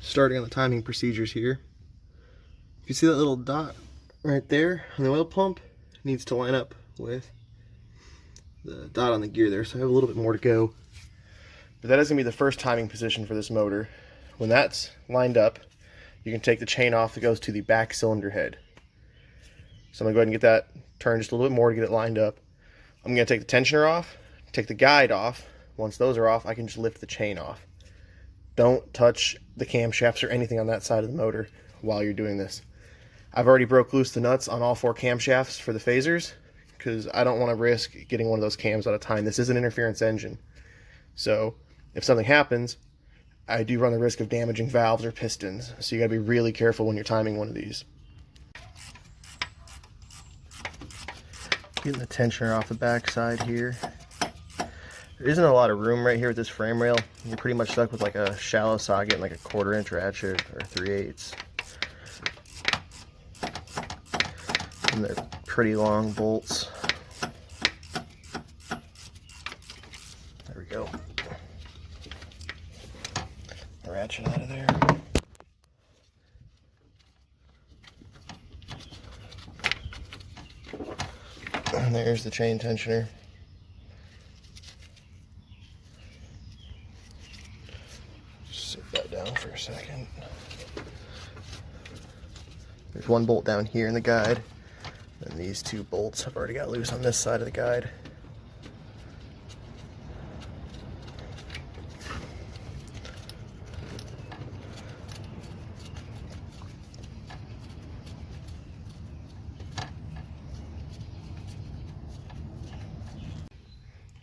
starting on the timing procedures here. You see that little dot right there on the oil pump? It needs to line up with the dot on the gear there, so I have a little bit more to go. But that is going to be the first timing position for this motor. When that's lined up, you can take the chain off that goes to the back cylinder head. So I'm going to go ahead and get that turned just a little bit more to get it lined up. I'm going to take the tensioner off, take the guide off. Once those are off, I can just lift the chain off. Don't touch the camshafts or anything on that side of the motor while you're doing this. I've already broke loose the nuts on all 4 camshafts for the phasers because I don't want to risk getting one of those cams out of time. This is an interference engine. So if something happens, I do run the risk of damaging valves or pistons. So you got to be really careful when you're timing one of these. Getting the tensioner off the back side here. There isn't a lot of room right here with this frame rail. You're pretty much stuck with like a shallow socket and like a 1/4 inch ratchet or 3/8. And they're pretty long bolts. There we go. Ratchet out of there. And there's the chain tensioner. Sit that down for a second. There's one bolt down here in the guide, and these 2 bolts have already got loose on this side of the guide.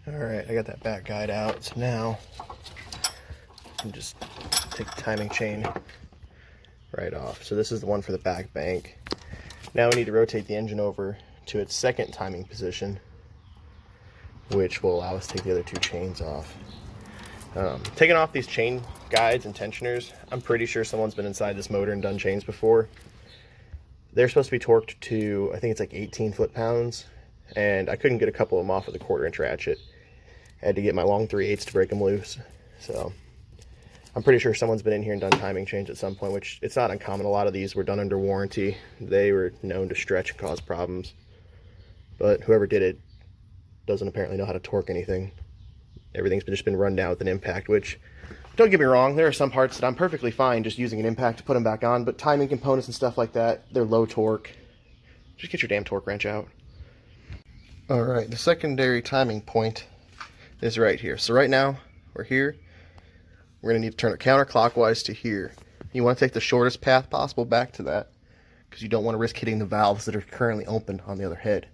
Alright, I got that back guide out, so now I can just take the timing chain right off. So this is the one for the back bank. Now we need to rotate the engine over to its second timing position, which will allow us to take the other 2 chains off. Taking off these chain guides and tensioners, I'm pretty sure someone's been inside this motor and done chains before. They're supposed to be torqued to, I think it's like 18 foot-pounds, and I couldn't get a couple of them off with a 1/4 inch ratchet. I had to get my long 3/8 to break them loose. So I'm pretty sure someone's been in here and done timing chains at some point, which it's not uncommon. A lot of these were done under warranty. They were known to stretch and cause problems. But whoever did it doesn't apparently know how to torque anything. Everything's just been run down with an impact, which, don't get me wrong, there are some parts that I'm perfectly fine just using an impact to put them back on, but timing components and stuff like that, they're low torque. Just get your damn torque wrench out. Alright, the secondary timing point is right here. So right now, we're here. We're going to need to turn it counterclockwise to here. You want to take the shortest path possible back to that, because you don't want to risk hitting the valves that are currently open on the other head.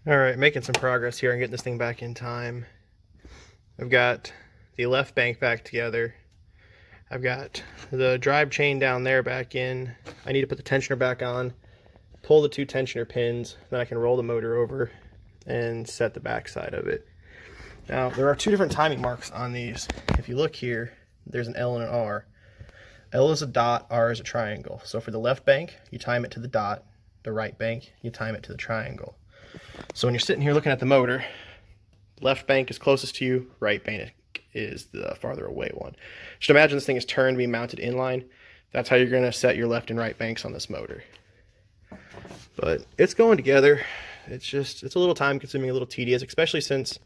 Alright, making some progress here and getting this thing back in time. I've got the left bank back together. I've got the drive chain down there back in. I need to put the tensioner back on, pull the 2 tensioner pins, then I can roll the motor over and set the back side of it. Now, there are 2 different timing marks on these. If you look here, there's an L and an R. L is a dot, R is a triangle. So for the left bank, you time it to the dot. The right bank, you time it to the triangle. So when you're sitting here looking at the motor, left bank is closest to you, right bank is the farther away one. Just imagine this thing is turned, being mounted inline. That's how you're going to set your left and right banks on this motor. But it's going together. It's a little time consuming, a little tedious, especially since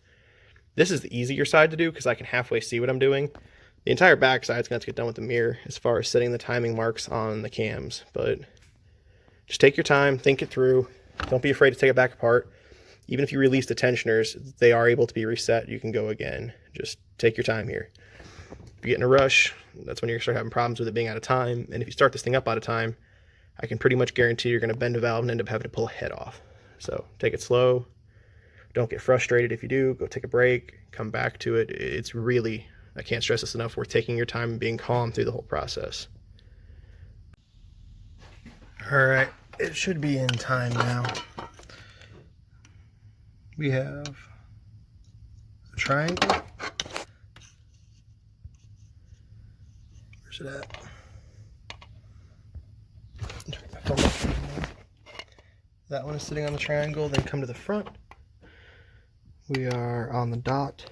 this is the easier side to do because I can halfway see what I'm doing. The entire back side is going to have to get done with the mirror as far as setting the timing marks on the cams. But just take your time, think it through. Don't be afraid to take it back apart. Even if you release the tensioners, they are able to be reset. You can go again. Just take your time here. If you get in a rush, that's when you're going to start having problems with it being out of time. And if you start this thing up out of time, I can pretty much guarantee you're going to bend a valve and end up having to pull a head off. So take it slow. Don't get frustrated if you do. Go take a break. Come back to it. It's really, I can't stress this enough, worth taking your time and being calm through the whole process. Alright, it should be in time now. We have a triangle. Where's it at? That one is sitting on the triangle, then come to the front. We are on the dot.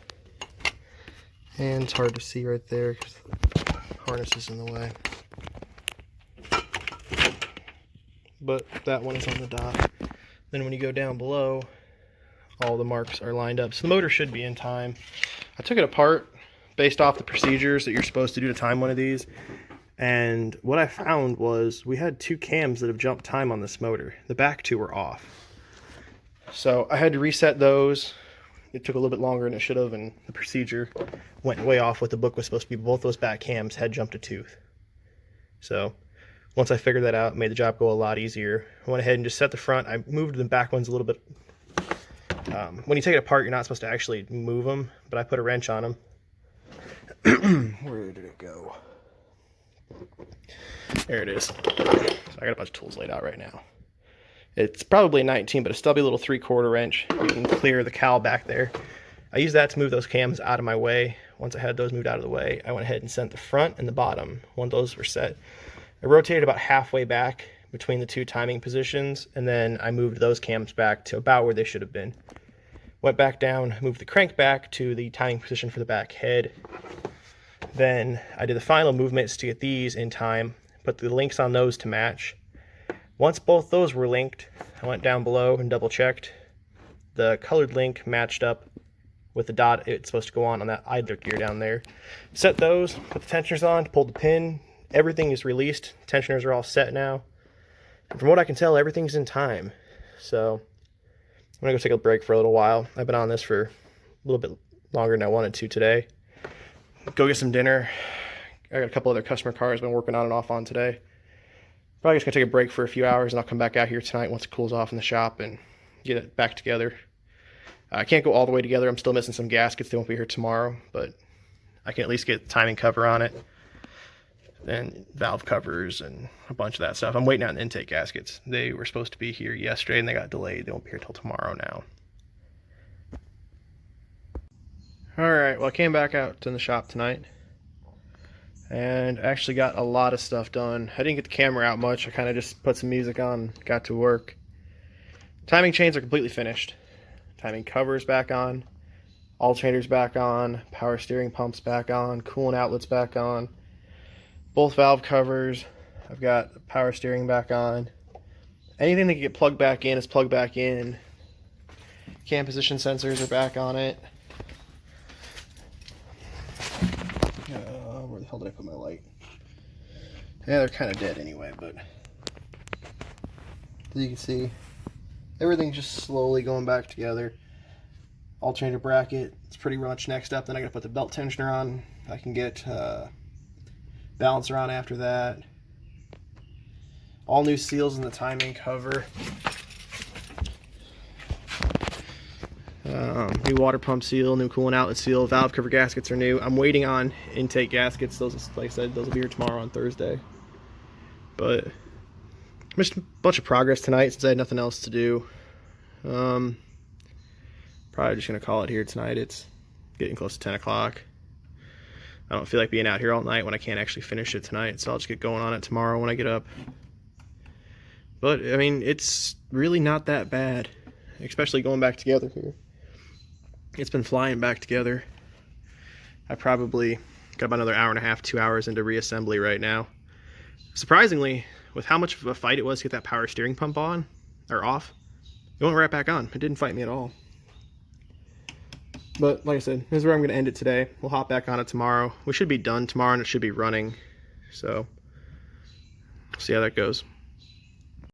And it's hard to see right there because harness is in the way. But that one is on the dot. Then when you go down below, all the marks are lined up. So the motor should be in time. I took it apart based off the procedures that you're supposed to do to time one of these. And what I found was we had 2 cams that have jumped time on this motor. The back 2 were off. So I had to reset those. It took a little bit longer than it should have, and the procedure went way off what the book was supposed to be. Both those back cams had jumped a tooth. So once I figured that out, it made the job go a lot easier. I went ahead and just set the front. I moved the back ones a little bit. When you take it apart, you're not supposed to actually move them, but I put a wrench on them. Where did it go? There it is. So I got a bunch of tools laid out right now. It's probably a 19, but a stubby little 3/4 wrench. You can clear the cowl back there. I used that to move those cams out of my way. Once I had those moved out of the way, I went ahead and sent the front and the bottom. Once those were set, I rotated about halfway back between the 2 timing positions, and then I moved those cams back to about where they should have been. Went back down, moved the crank back to the timing position for the back head. Then I did the final movements to get these in time, put the links on those to match. Once both those were linked, I went down below and double checked. The colored link matched up with the dot it's supposed to go on that idler gear down there. Set those, put the tensioners on, pulled the pin. Everything is released. Tensioners are all set now. And from what I can tell, everything's in time. So I'm gonna go take a break for a little while. I've been on this for a little bit longer than I wanted to today. Go get some dinner. I got a couple other customer cars I've been working on and off on today. Probably just gonna take a break for a few hours, and I'll come back out here tonight once it cools off in the shop and get it back together. I can't go all the way together. I'm still missing some gaskets. They won't be here tomorrow, but I can at least get the timing cover on it and valve covers and a bunch of that stuff. I'm waiting on intake gaskets. They were supposed to be here yesterday and they got delayed. They won't be here till tomorrow now. Alright, well I came back out in the shop tonight and actually got a lot of stuff done. I didn't get the camera out much. I kind of just put some music on, got to work. Timing chains are completely finished. Timing covers back on, alternators back on, power steering pumps back on, coolant outlets back on, both valve covers. I've got power steering back on. Anything that can get plugged back in is plugged back in. Cam position sensors are back on it. Where the hell did I put my light? Yeah, they're kind of dead anyway, but as you can see, everything's just slowly going back together. Alternator bracket, it's pretty much next up. Then I gotta put the belt tensioner on. I can get balancer on after that. All new seals in the timing cover. New water pump seal, new coolant outlet seal, valve cover gaskets are new. I'm waiting on intake gaskets. Those, like I said, those will be here tomorrow on Thursday. But just a bunch of progress tonight since I had nothing else to do. Probably just gonna call it here tonight. It's getting close to 10 o'clock. I don't feel like being out here all night when I can't actually finish it tonight, so I'll just get going on it tomorrow when I get up. But I mean, it's really not that bad, especially going back together here. It's been flying back together. I probably got about another hour and a half, 2 hours into reassembly right now. Surprisingly, with how much of a fight it was to get that power steering pump on, or off, it went right back on. It didn't fight me at all. But like I said, this is where I'm going to end it today. We'll hop back on it tomorrow. We should be done tomorrow and it should be running. So, we'll see how that goes.